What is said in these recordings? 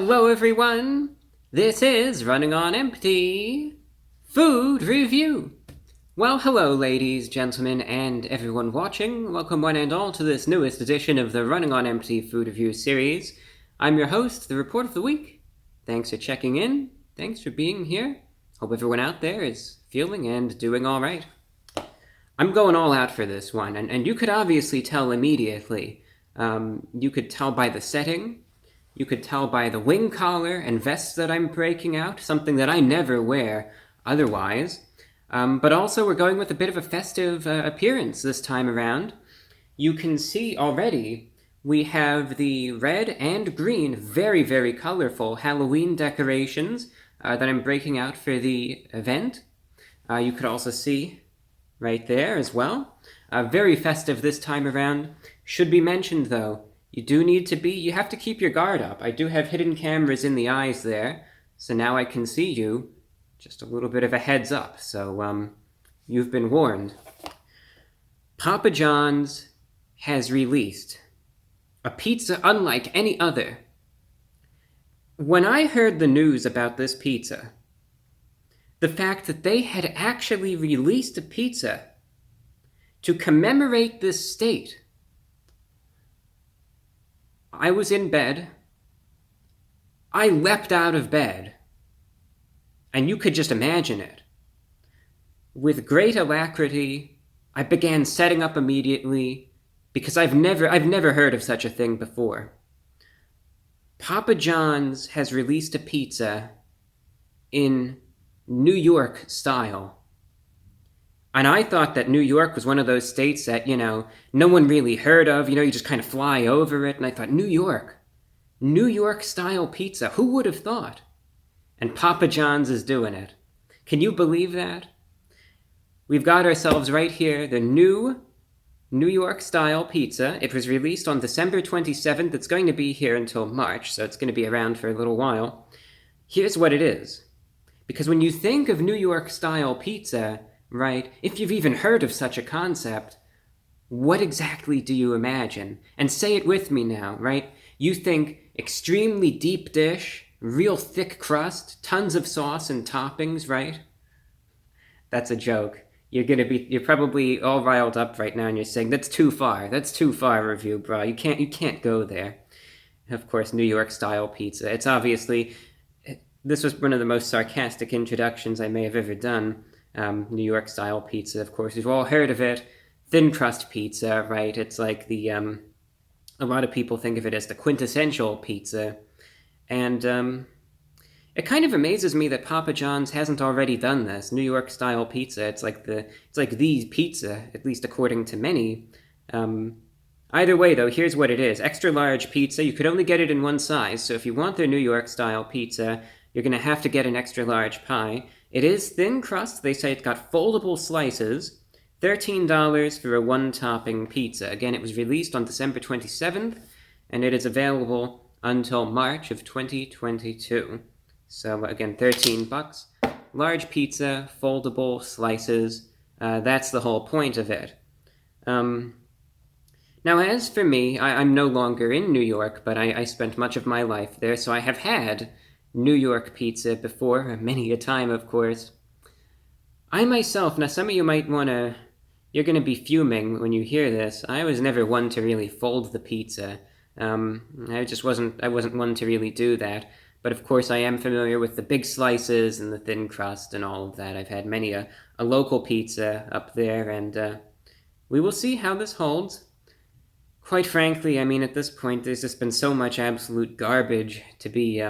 Hello everyone! This is Running on Empty Food Review. Well, hello ladies, gentlemen, and everyone watching. Welcome one and all to this newest edition of the Running on Empty Food Review series. I'm your host, the Report of the Week. Thanks for checking in. Thanks for being here. Hope everyone out there is feeling and doing alright. I'm going all out for this one, and you could obviously tell immediately. You could tell by the setting. You could tell by the wing collar and vest that I'm breaking out, something that I never wear otherwise. But also we're going with a bit of a festive appearance this time around. You can see already we have the red and green, very, very colorful Halloween decorations that I'm breaking out for the event. You could also see right there as well. Very festive this time around. Should be mentioned though, you have to keep your guard up. I do have hidden cameras in the eyes there, so now I can see you. Just a little bit of a heads up, so you've been warned. Papa John's has released a pizza unlike any other. When I heard the news about this pizza, the fact that they had actually released a pizza to commemorate this state, I was in bed. I leapt out of bed. And you could just imagine it. With great alacrity, I began setting up immediately because I've never heard of such a thing before. Papa John's has released a pizza in New York style. And I thought that New York was one of those states that, no one really heard of. You just kind of fly over it. And I thought, New York style pizza. Who would have thought? And Papa John's is doing it. Can you believe that? We've got ourselves right here the new New York style pizza. It was released on December 27th. It's going to be here until March, so it's going to be around for a little while. Here's what it is. Because when you think of New York style pizza, right, if you've even heard of such a concept, what exactly do you imagine? And say it with me now, right? You think extremely deep dish, real thick crust, tons of sauce and toppings, right? That's a joke. You're probably all riled up right now and you're saying, that's too far, review, bro. You can't go there. Of course, New York style pizza. It's obviously, this was one of the most sarcastic introductions I may have ever done. New York style pizza, of course, we've all heard of it. Thin crust pizza, right? It's like a lot of people think of it as the quintessential pizza. And it kind of amazes me that Papa John's hasn't already done this. New York style pizza, it's like the pizza, at least according to many. Either way though, here's what it is. Extra large pizza, you could only get it in one size, so if you want their New York style pizza, you're gonna have to get an extra large pie. It is thin crust. They say it's got foldable slices. $13 for a one-topping pizza. Again, it was released on December 27th, and it is available until March of 2022. So again, $13. Large pizza, foldable slices. That's the whole point of it. Now, as for me, I'm no longer in New York, but I spent much of my life there, so I have had New York pizza before, many a time, of course. I myself, now some of you might you're gonna be fuming when you hear this. I was never one to really fold the pizza. I wasn't one to really do that. But of course I am familiar with the big slices and the thin crust and all of that. I've had many a local pizza up there, and we will see how this holds. Quite frankly, I mean, at this point, there's just been so much absolute garbage to be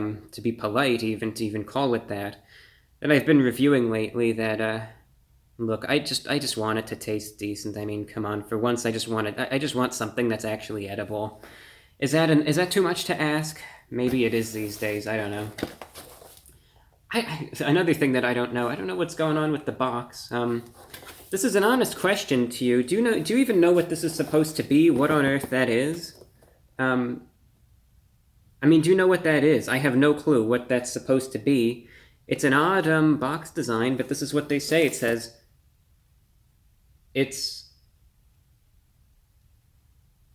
polite, to even call it that I've been reviewing lately. That look, I just want it to taste decent. I mean, come on, for once, I just want something that's actually edible. Is that too much to ask? Maybe it is these days. I don't know. Another thing that I don't know what's going on with the box. This is an honest question to you. Do you even know what this is supposed to be? What on earth that is? I mean, do you know what that is? I have no clue what that's supposed to be. It's an odd box design, but this is what they say. It says it's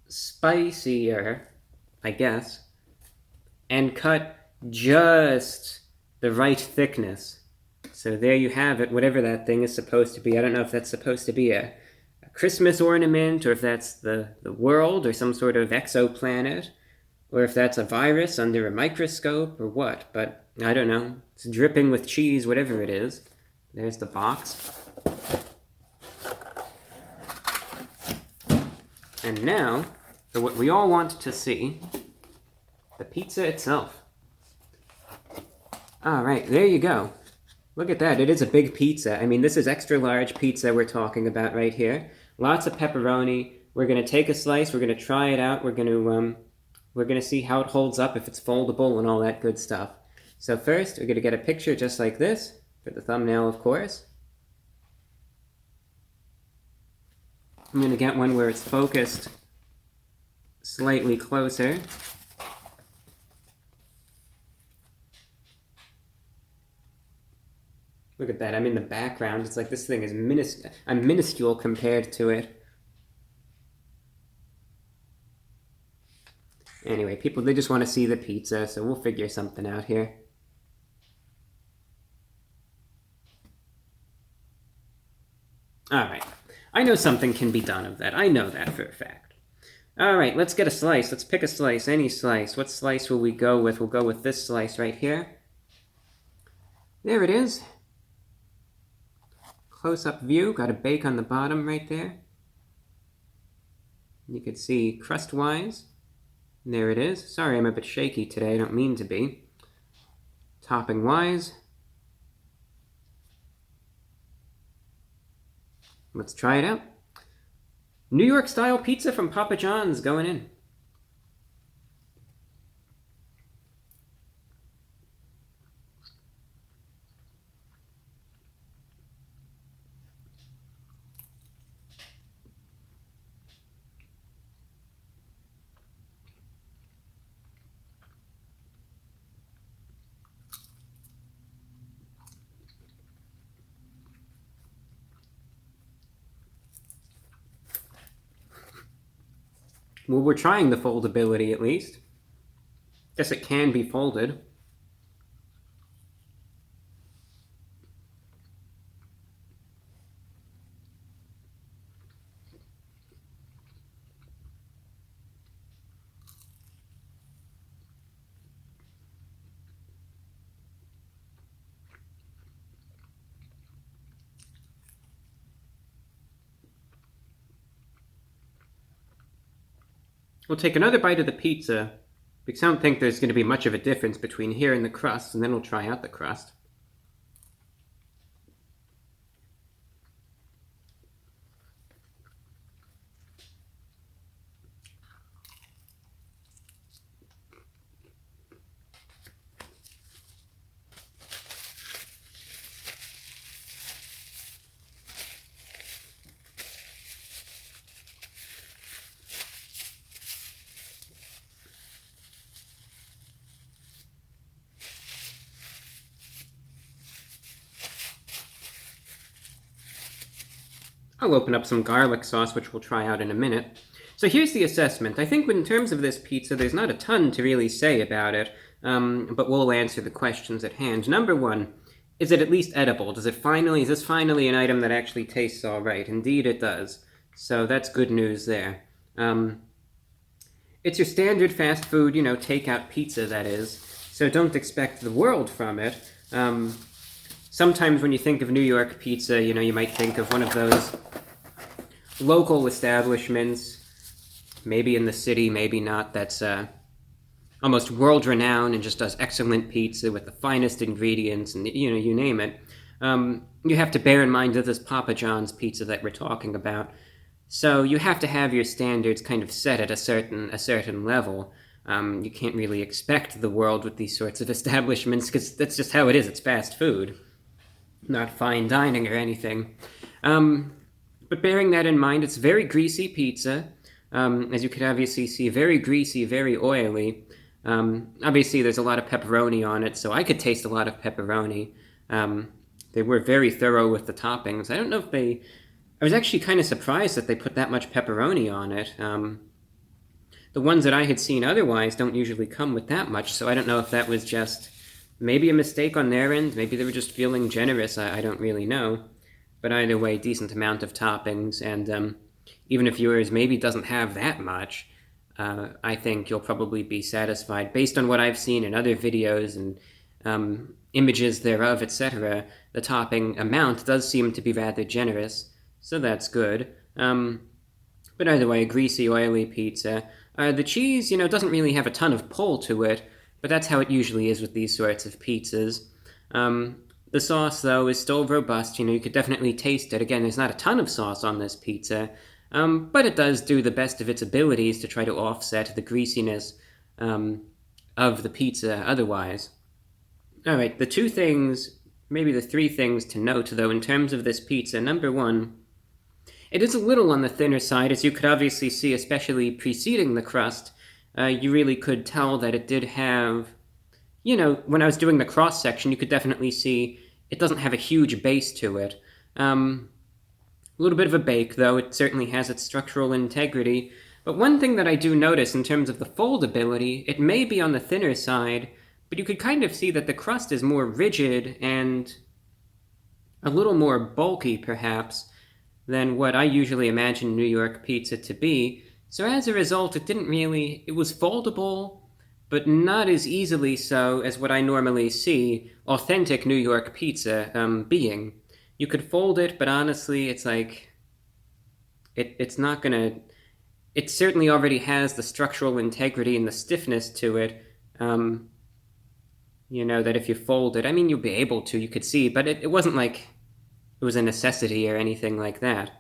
spicier, I guess, and cut just the right thickness. So there you have it, whatever that thing is supposed to be. I don't know if that's supposed to be a Christmas ornament, or if that's the world, or some sort of exoplanet, or if that's a virus under a microscope, or what. But I don't know. It's dripping with cheese, whatever it is. There's the box. And now, for what we all want to see, the pizza itself. Alright, there you go. Look at that, it is a big pizza. I mean, this is extra large pizza we're talking about right here. Lots of pepperoni. We're going to take a slice, we're going to try it out, we're going to see how it holds up, if it's foldable and all that good stuff. So first, we're going to get a picture just like this, for the thumbnail, of course. I'm going to get one where it's focused slightly closer. Look at that, I'm in the background. It's like this thing is minuscule compared to it. Anyway, people, they just want to see the pizza, so we'll figure something out here. Alright, I know something can be done of that. I know that for a fact. Alright, let's get a slice. Let's pick a slice, any slice. What slice will we go with? We'll go with this slice right here. There it is. Close-up view, got a bake on the bottom right there. You can see crust-wise. There it is. Sorry, I'm a bit shaky today. I don't mean to be. Topping-wise. Let's try it out. New York-style pizza from Papa John's going in. Well, we're trying the foldability, at least. Guess it can be folded. We'll take another bite of the pizza, because I don't think there's going to be much of a difference between here and the crust, and then we'll try out the crust. I'll open up some garlic sauce, which we'll try out in a minute. So here's the assessment. I think in terms of this pizza, there's not a ton to really say about it, but we'll answer the questions at hand. Number one, is it at least edible? Is this finally an item that actually tastes all right? Indeed it does. So that's good news there. It's your standard fast food, takeout pizza, that is. So don't expect the world from it. Sometimes when you think of New York pizza, you might think of one of those local establishments, maybe in the city, maybe not, that's almost world-renowned and just does excellent pizza with the finest ingredients and, you name it. You have to bear in mind that this Papa John's pizza that we're talking about. So you have to have your standards kind of set at a certain level. You can't really expect the world with these sorts of establishments, because that's just how it is. It's fast food, not fine dining or anything. But bearing that in mind, it's very greasy pizza. As you could obviously see, very greasy, very oily. Obviously, there's a lot of pepperoni on it, so I could taste a lot of pepperoni. They were very thorough with the toppings. I don't know if I was actually kind of surprised that they put that much pepperoni on it. The ones that I had seen otherwise don't usually come with that much, so I don't know if that was just maybe a mistake on their end, maybe they were just feeling generous, I don't really know. But either way, decent amount of toppings, and even if yours maybe doesn't have that much, I think you'll probably be satisfied. Based on what I've seen in other videos and images thereof, etc., the topping amount does seem to be rather generous, so that's good. But either way, a greasy, oily pizza. The cheese, doesn't really have a ton of pull to it, but that's how it usually is with these sorts of pizzas. The sauce, though, is still robust. You could definitely taste it. Again, there's not a ton of sauce on this pizza, but it does do the best of its abilities to try to offset the greasiness of the pizza otherwise. All right, the two things, maybe the three things to note, though, in terms of this pizza. Number one, it is a little on the thinner side, as you could obviously see, especially preceding the crust. You really could tell that it did have, when I was doing the cross-section, you could definitely see it doesn't have a huge base to it. A little bit of a bake, though. It certainly has its structural integrity. But one thing that I do notice in terms of the foldability, it may be on the thinner side, but you could kind of see that the crust is more rigid and a little more bulky, perhaps, than what I usually imagine New York pizza to be. So as a result, it was foldable, but not as easily so as what I normally see authentic New York pizza being. You could fold it, but honestly, it's like, it's not gonna, it certainly already has the structural integrity and the stiffness to it, that if you fold it, you'll be able to, you could see, but it wasn't like it was a necessity or anything like that.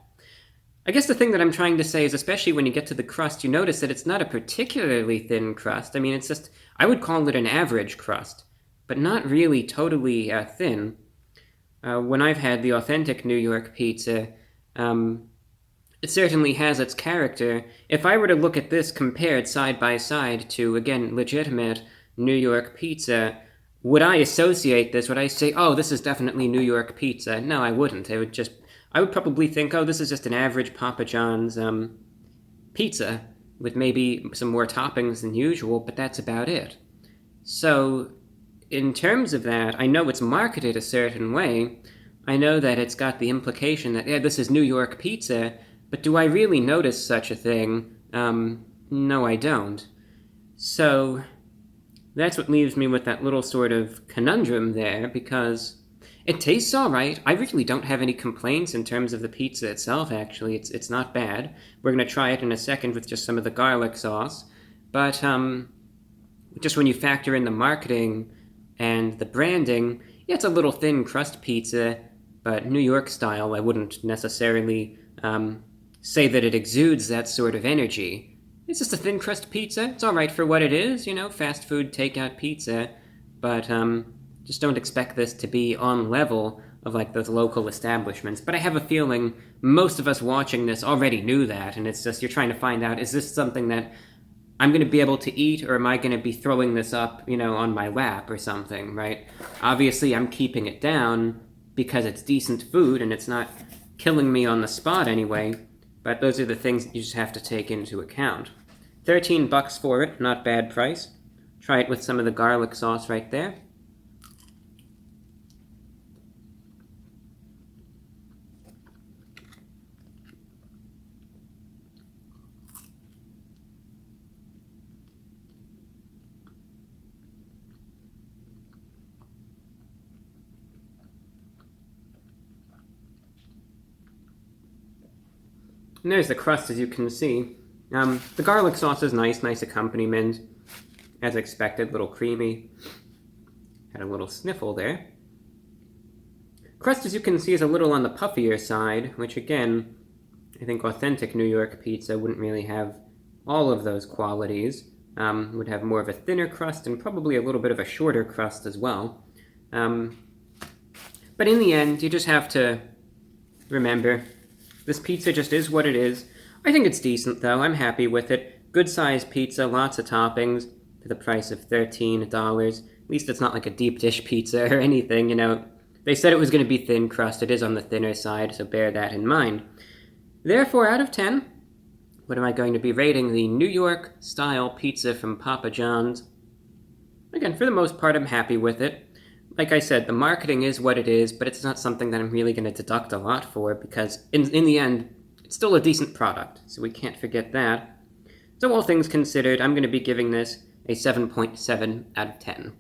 I guess the thing that I'm trying to say is, especially when you get to the crust, you notice that it's not a particularly thin crust. It's just, I would call it an average crust, but not really totally thin. When I've had the authentic New York pizza, it certainly has its character. If I were to look at this compared side by side to, again, legitimate New York pizza, would I associate this? Would I say, oh, this is definitely New York pizza? No, I wouldn't. I would probably think, oh, this is just an average Papa John's pizza with maybe some more toppings than usual, but that's about it. So, in terms of that, I know it's marketed a certain way. I know that it's got the implication that, yeah, this is New York pizza, but do I really notice such a thing? No, I don't. So, that's what leaves me with that little sort of conundrum there, because it tastes all right. I really don't have any complaints in terms of the pizza itself, actually. It's not bad. We're going to try it in a second with just some of the garlic sauce. But just when you factor in the marketing and the branding, yeah, it's a little thin crust pizza, but New York style. I wouldn't necessarily say that it exudes that sort of energy. It's just a thin crust pizza. It's all right for what it is, fast food takeout pizza. But just don't expect this to be on level of like those local establishments. But I have a feeling most of us watching this already knew that, and it's just you're trying to find out, is this something that I'm going to be able to eat, or am I going to be throwing this up, on my lap or something, right? Obviously, I'm keeping it down because it's decent food and it's not killing me on the spot anyway. But those are the things that you just have to take into account. $13 for it, not bad price. Try it with some of the garlic sauce right there. And there's the crust, as you can see. The garlic sauce is nice accompaniment. As expected, a little creamy. Had a little sniffle there. Crust, as you can see, is a little on the puffier side, which again, I think authentic New York pizza wouldn't really have all of those qualities. Would have more of a thinner crust and probably a little bit of a shorter crust as well. But in the end, you just have to remember, this pizza just is what it is. I think it's decent, though. I'm happy with it. Good-sized pizza, lots of toppings, for the price of $13. At least it's not like a deep dish pizza or anything, They said it was going to be thin crust. It is on the thinner side, so bear that in mind. Therefore, out of 10, What am I going to be rating the New York style pizza from Papa John's? Again, for the most part, I'm happy with it. Like I said, the marketing is what it is, but it's not something that I'm really going to deduct a lot for, because in the end, it's still a decent product, so we can't forget that. So all things considered, I'm going to be giving this a 7.7 out of 10.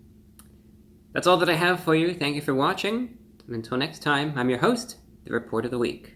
That's all that I have for you. Thank you for watching, and until next time, I'm your host, The Report of the Week.